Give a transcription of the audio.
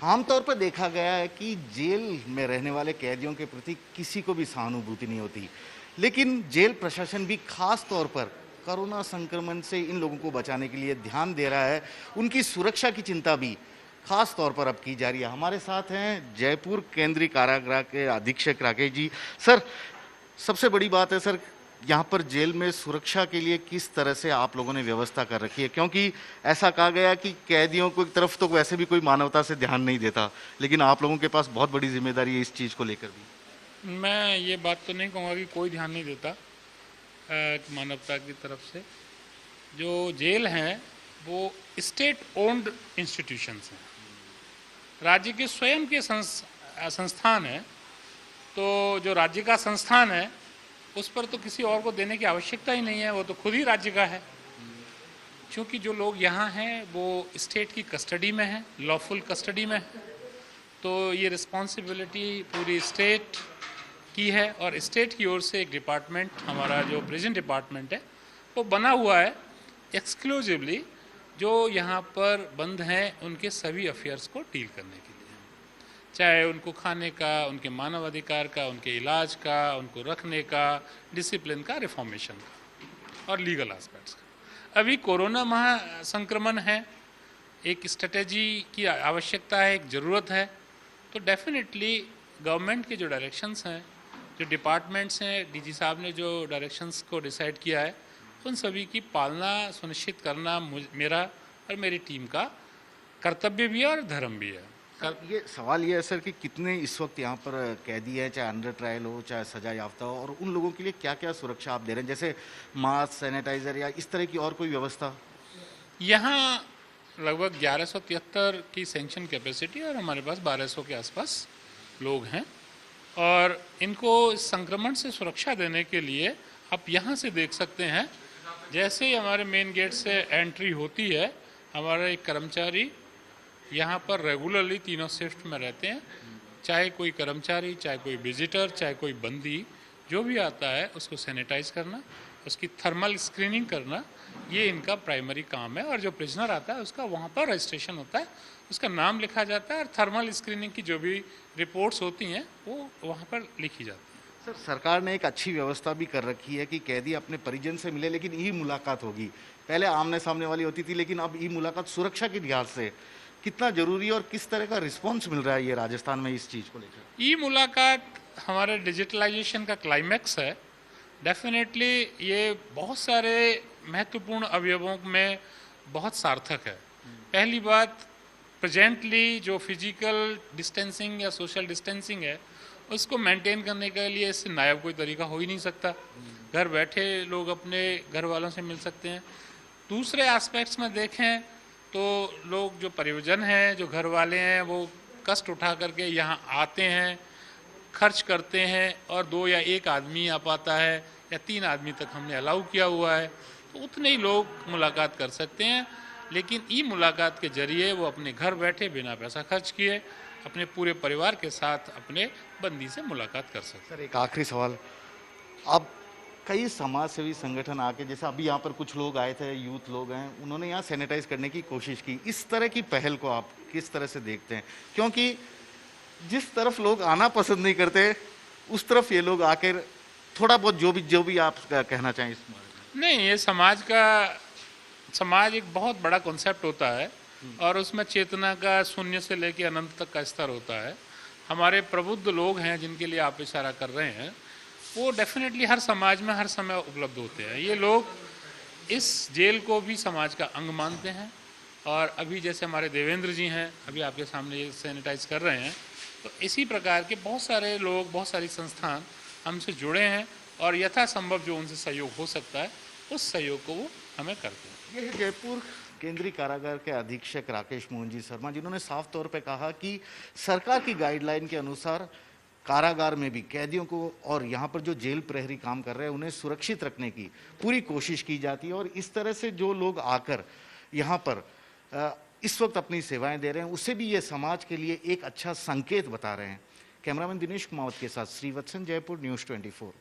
आमतौर पर देखा गया है कि जेल में रहने वाले कैदियों के प्रति किसी को भी सहानुभूति नहीं होती, लेकिन जेल प्रशासन भी खास तौर पर कोरोना संक्रमण से इन लोगों को बचाने के लिए ध्यान दे रहा है। उनकी सुरक्षा की चिंता भी खास तौर पर अब की जा रही है। हमारे साथ हैं जयपुर केंद्रीय कारागृह के अधीक्षक राकेश जी। सर, सबसे बड़ी बात है सर, यहाँ पर जेल में सुरक्षा के लिए किस तरह से आप लोगों ने व्यवस्था कर रखी है? क्योंकि ऐसा कहा गया कि कैदियों को एक तरफ तो वैसे भी कोई मानवता से ध्यान नहीं देता, लेकिन आप लोगों के पास बहुत बड़ी जिम्मेदारी है इस चीज़ को लेकर भी। मैं ये बात तो नहीं कहूँगा कि कोई ध्यान नहीं देता मानवता की तरफ से। जो जेल हैं वो स्टेट ओन्ड इंस्टीट्यूशंस हैं, राज्य के स्वयं के संस्थान है। तो जो राज्य का संस्थान है उस पर तो किसी और को देने की आवश्यकता ही नहीं है, वो तो खुद ही राज्य का है। क्योंकि जो लोग यहाँ हैं वो स्टेट की कस्टडी में हैं, लॉफुल कस्टडी में है, तो ये रिस्पॉन्सिबिलिटी पूरी स्टेट की है। और स्टेट की ओर से एक डिपार्टमेंट, हमारा जो प्रिजन डिपार्टमेंट है, वो बना हुआ है एक्सक्लूसिवली जो यहाँ पर बंद हैं उनके सभी अफेयर्स को डील करने के लिए, चाहे उनको खाने का, उनके मानव अधिकार का, उनके इलाज का, उनको रखने का, डिसिप्लिन का, रिफॉर्मेशन का और लीगल एस्पेक्ट्स का। अभी कोरोना महासंक्रमण है, एक स्ट्रेटेजी की आवश्यकता है, एक ज़रूरत है। तो डेफिनेटली गवर्नमेंट के जो डायरेक्शंस हैं, जो डिपार्टमेंट्स हैं, डीजी साहब ने जो डायरेक्शंस को डिसाइड किया है, उन सभी की पालना सुनिश्चित करना मेरा और मेरी टीम का कर्तव्य भी है और धर्म भी है। ये सवाल ये है सर कि कितने इस वक्त यहाँ पर कैदी है, चाहे अंडर ट्रायल हो चाहे सजा याफ्ता हो, और उन लोगों के लिए क्या क्या सुरक्षा आप दे रहे हैं, जैसे मास्क, सैनिटाइजर या इस तरह की और कोई व्यवस्था? यहाँ लगभग 1173 की सेंक्शन कैपेसिटी और हमारे पास 1200 के आसपास लोग हैं। और इनको इस संक्रमण से सुरक्षा देने के लिए आप यहाँ से देख सकते हैं, जैसे ही हमारे मेन गेट से एंट्री होती है, हमारा एक कर्मचारी यहाँ पर रेगुलरली तीनों शिफ्ट में रहते हैं। चाहे कोई कर्मचारी, चाहे कोई विजिटर, चाहे कोई बंदी, जो भी आता है उसको सैनिटाइज करना, उसकी थर्मल स्क्रीनिंग करना, ये इनका प्राइमरी काम है। और जो प्रिजनर आता है उसका वहाँ पर रजिस्ट्रेशन होता है, उसका नाम लिखा जाता है और थर्मल स्क्रीनिंग की जो भी रिपोर्ट्स होती हैं वो वहाँ पर लिखी जाती है। सर, सरकार ने एक अच्छी व्यवस्था भी कर रखी है कि कैदी अपने परिजन से मिले, लेकिन ई मुलाकात होगी। पहले आमने सामने वाली होती थी, लेकिन अब ई मुलाकात सुरक्षा के लिहाज से कितना जरूरी है और किस तरह का रिस्पॉन्स मिल रहा है ये राजस्थान में इस चीज़ को लेकर? ई मुलाकात हमारे डिजिटलाइजेशन का क्लाइमैक्स है। डेफिनेटली ये बहुत सारे महत्वपूर्ण अवयवों में बहुत सार्थक है। पहली बात, प्रेजेंटली जो फिजिकल डिस्टेंसिंग या सोशल डिस्टेंसिंग है उसको मेंटेन करने के लिए इससे नायाब कोई तरीका हो ही नहीं सकता। घर बैठे लोग अपने घर वालों से मिल सकते हैं। दूसरे एस्पेक्ट्स में देखें तो लोग जो परिजन हैं, जो घर वाले हैं, वो कष्ट उठा करके यहाँ आते हैं, खर्च करते हैं, और 2 या 1 आदमी आ पाता है या 3 आदमी तक हमने अलाउ किया हुआ है, तो उतने ही लोग मुलाकात कर सकते हैं। लेकिन ई मुलाकात के जरिए वो अपने घर बैठे बिना पैसा खर्च किए अपने पूरे परिवार के साथ अपने बंदी से मुलाकात कर सकते हैं। सर, एक आखिरी सवाल, अब कई समाज सेवी संगठन आके, जैसे अभी यहाँ पर कुछ लोग आए थे, यूथ लोग हैं, उन्होंने यहाँ सैनिटाइज करने की कोशिश की। इस तरह की पहल को आप किस तरह से देखते हैं? क्योंकि जिस तरफ लोग आना पसंद नहीं करते उस तरफ ये लोग आकर थोड़ा बहुत जो भी आप कहना चाहें इस बारे में। नहीं, ये समाज एक बहुत बड़ा कॉन्सेप्ट होता है और उसमें चेतना का शून्य से लेकर अनंत तक का स्तर होता है। हमारे प्रबुद्ध लोग हैं जिनके लिए आप इशारा कर रहे हैं, वो डेफिनेटली हर समाज में हर समय उपलब्ध होते हैं। ये लोग इस जेल को भी समाज का अंग मानते हैं। और अभी जैसे हमारे देवेंद्र जी हैं, अभी आपके सामने ये सैनिटाइज कर रहे हैं, तो इसी प्रकार के बहुत सारे लोग, बहुत सारी संस्थान हमसे जुड़े हैं और यथासंभव जो उनसे सहयोग हो सकता है उस सहयोग को वो हमें करते हैं। ये जयपुर केंद्रीय कारागार के अधीक्षक राकेश मोहन जी शर्मा, जिन्होंने साफ तौर पे कहा कि सरकार की गाइडलाइन के अनुसार कारागार में भी कैदियों को और यहाँ पर जो जेल प्रहरी काम कर रहे हैं उन्हें सुरक्षित रखने की पूरी कोशिश की जाती है। और इस तरह से जो लोग आकर यहाँ पर इस वक्त अपनी सेवाएं दे रहे हैं, उससे भी ये समाज के लिए एक अच्छा संकेत बता रहे हैं। कैमरामैन दिनेश कुमावत के साथ श्रीवत्सन, जयपुर, न्यूज़ 24।